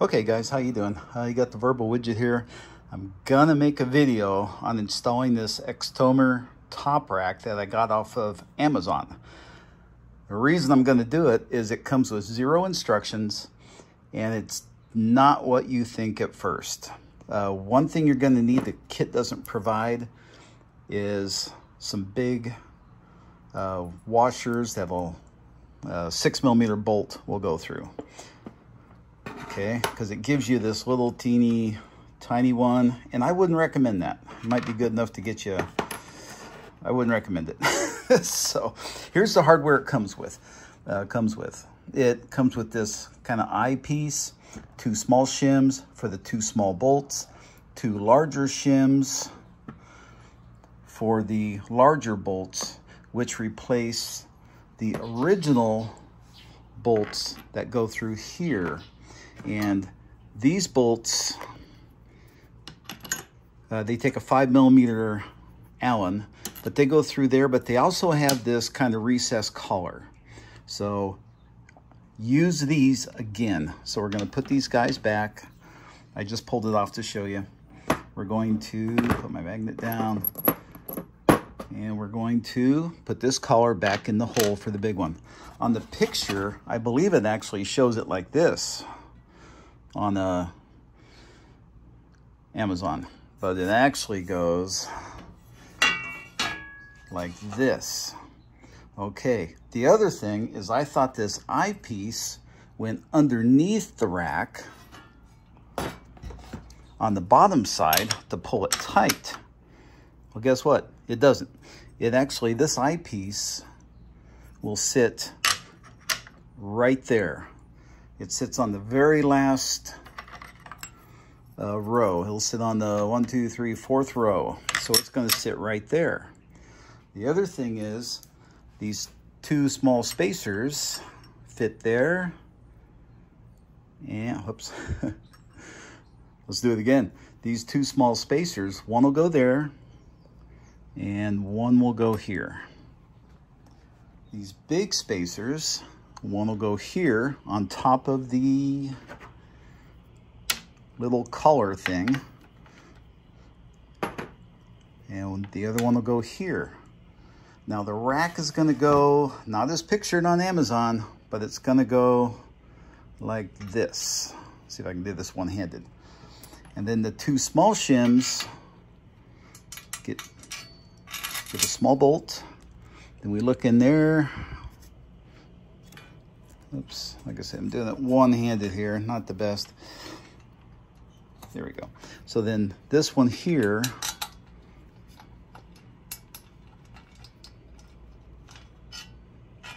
Okay guys, how you doing? You got the verbal widget here. I'm gonna make a video on installing this Extomer top rack that I got off of Amazon. The reason I'm gonna do it is it comes with 0 instructions and it's not what you think at first. One thing you're gonna need the kit doesn't provide is some big washers that will 6mm bolt will go through. Okay, because it gives you this little teeny tiny one, and I wouldn't recommend that. It might be good enough to get you, I wouldn't recommend it. So here's the hardware it comes with. It comes with this kind of eyepiece, 2 small shims for the 2 small bolts, 2 larger shims for the larger bolts, which replace the original bolts that go through here. And these bolts, they take a 5mm Allen, but they go through there, but they also have this kind of recessed collar. So use these again. So we're going to put these guys back. I just pulled it off to show you. We're going to put my magnet down, and we're going to put this collar back in the hole for the big one. On the picture, I believe it actually shows it like this on Amazon, but it actually goes like this. Okay, the other thing is I thought this eyepiece went underneath the rack on the bottom side to pull it tight. Well, guess what? It doesn't. It actually, this eyepiece will sit right there. It sits on the very last row. It'll sit on the 1, 2, 3, 4th row. So it's going to sit right there. The other thing is these 2 small spacers fit there. And, whoops. Let's do it again. These 2 small spacers, one will go there and one will go here. These big spacers, one will go here on top of the little collar thing, and the other one will go here. Now the rack is going to go, not as pictured on Amazon, but it's going to go like this. Let's see if I can do this one-handed. And then the 2 small shims, get a small bolt. Then we look in there. Oops, like I said, I'm doing it one-handed here, not the best. There we go. So then this one here,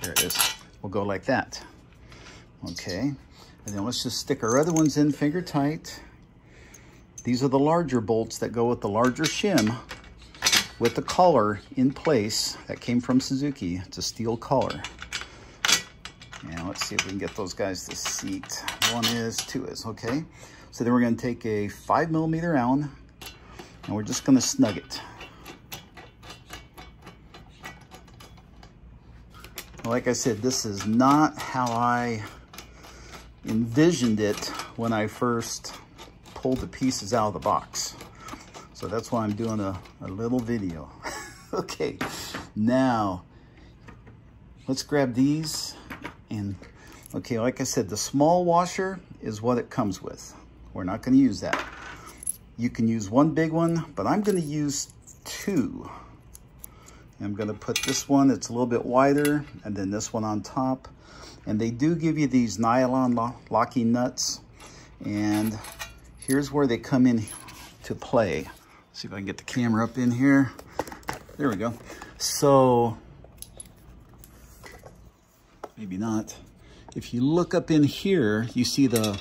there it is, will go like that. Okay, and then let's just stick our other ones in finger tight. These are the larger bolts that go with the larger shim with the collar in place that came from Suzuki. It's a steel collar. And let's see if we can get those guys to seat. 1 is, 2 is, okay. So then we're going to take a 5mm Allen and we're just going to snug it. Like I said, this is not how I envisioned it when I first pulled the pieces out of the box. So that's why I'm doing a little video. Okay, now let's grab these. And okay, like I said, the small washer is what it comes with. We're not going to use that. You can use 1 big one, but I'm going to use 2. I'm going to put this one, it's a little bit wider, and then this one on top. And they do give you these nylon locking nuts. And here's where they come in to play. Let's see if I can get the camera up in here. There we go. So, maybe not. If you look up in here, you see the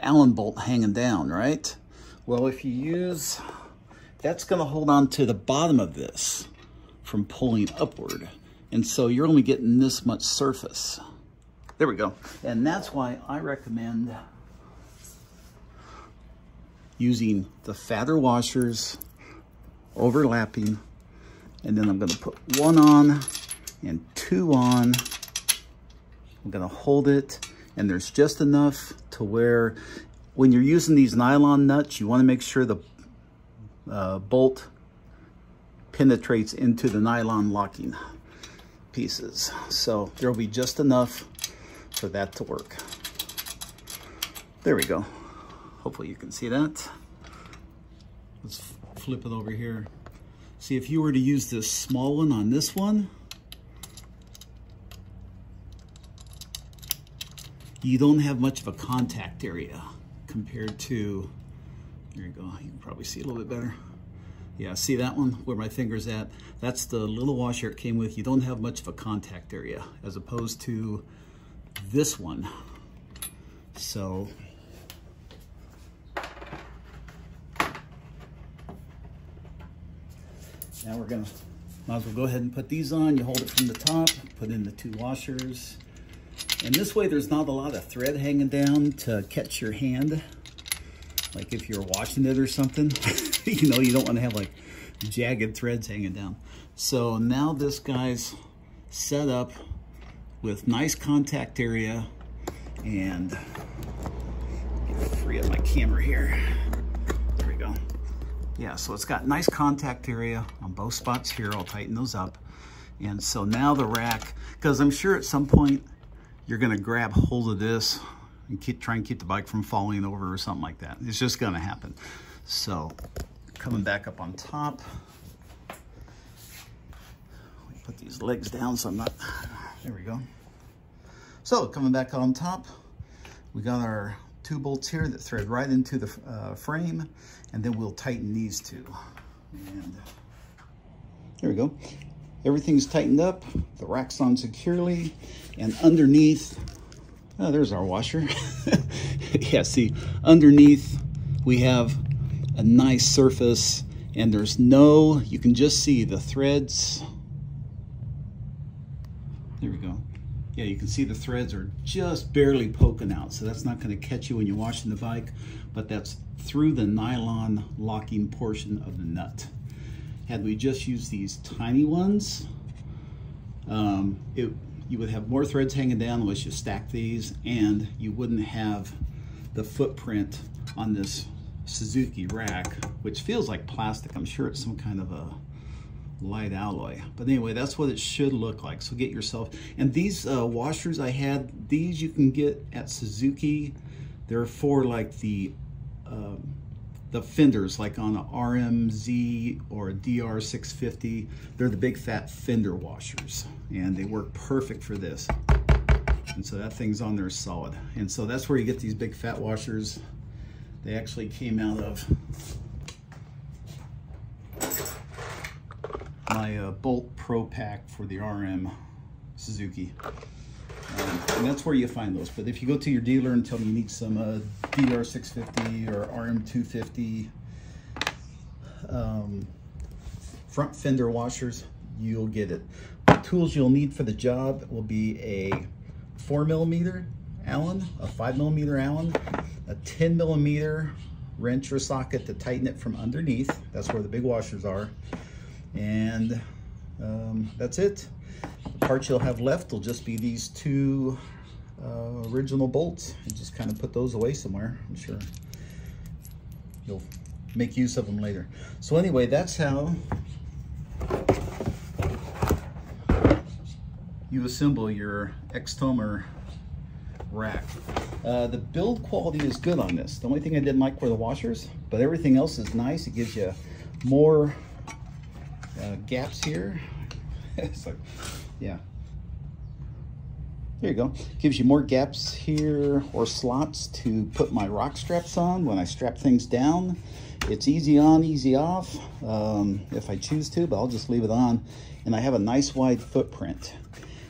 Allen bolt hanging down, right? Well, if you use, that's going to hold on to the bottom of this from pulling upward. And so you're only getting this much surface. There we go. And that's why I recommend using the fatter washers, overlapping, and then I'm going to put 1 on and 2 on. I'm going to hold it and there's just enough to where when you're using these nylon nuts, you want to make sure the bolt penetrates into the nylon locking pieces. So there'll be just enough for that to work. There we go. Hopefully you can see that. Let's flip it over here. See, if you were to use this small one on this one, you don't have much of a contact area compared to, there you go, you can probably see it a little bit better. Yeah, see that one where my finger's at? That's the little washer it came with. You don't have much of a contact area as opposed to this one. So, now we're gonna, might as well go ahead and put these on. You hold it from the top, put in the 2 washers. And this way there's not a lot of thread hanging down to catch your hand. Like if you're washing it or something, you know, you don't want to have like jagged threads hanging down. So now this guy's set up with nice contact area, and free up my camera here. There we go. Yeah, so it's got nice contact area on both spots here. I'll tighten those up. And so now the rack, because I'm sure at some point you're gonna grab hold of this and try and keep the bike from falling over or something like that. It's just gonna happen. So coming back up on top, we put these legs down so I'm not, there we go. So coming back on top, we got our 2 bolts here that thread right into the frame, and then we'll tighten these 2. And there we go. Everything's tightened up, the rack's on securely, and underneath, oh, there's our washer. Yeah, see, underneath we have a nice surface, and there's no, you can just see the threads. There we go. Yeah, you can see the threads are just barely poking out, so that's not going to catch you when you're washing the bike, but that's through the nylon locking portion of the nut. Had we just used these tiny ones, you would have more threads hanging down unless you stack these, and you wouldn't have the footprint on this Suzuki rack, which feels like plastic. I'm sure it's some kind of a light alloy. But anyway, that's what it should look like. So get yourself, and these washers I had, these you can get at Suzuki. They're for like the fenders, like on a RMZ or a DR650. They're the big fat fender washers, and they work perfect for this. And so that thing's on there solid. And so that's where you get these big fat washers. They actually came out of my Bolt Pro Pack for the RM Suzuki. And that's where you find those. But if you go to your dealer and tell them you need some DR650 or RM250 front fender washers, you'll get it. The tools you'll need for the job will be a 4mm Allen, a 5mm Allen, a 10mm wrench or socket to tighten it from underneath. That's where the big washers are. And that's it. The parts you'll have left will just be these 2 original bolts. You just kind of put those away somewhere. I'm sure you'll make use of them later. So anyway, that's how you assemble your Extomer rack. The build quality is good on this. The only thing I didn't like were the washers, but everything else is nice. It gives you more gaps here. It's like, yeah. There you go. Gives you more gaps here or slots to put my rock straps on when I strap things down. It's easy on, easy off if I choose to, but I'll just leave it on. And I have a nice wide footprint.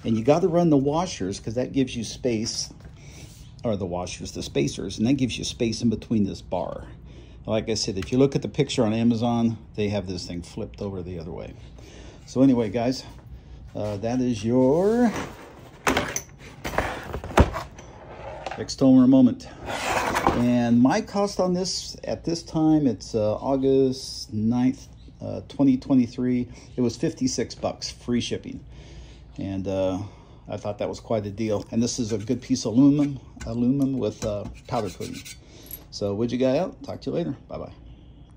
And you got to run the washers because that gives you space, or the washers, the spacers, and that gives you space in between this bar. Like I said, if you look at the picture on Amazon, they have this thing flipped over the other way. So anyway, guys, that is your Extomer moment. And my cost on this at this time, it's August 9th, 2023. It was $56, free shipping. And I thought that was quite a deal. And this is a good piece of aluminum with powder coating. So Widget Guy out. Talk to you later. Bye-bye.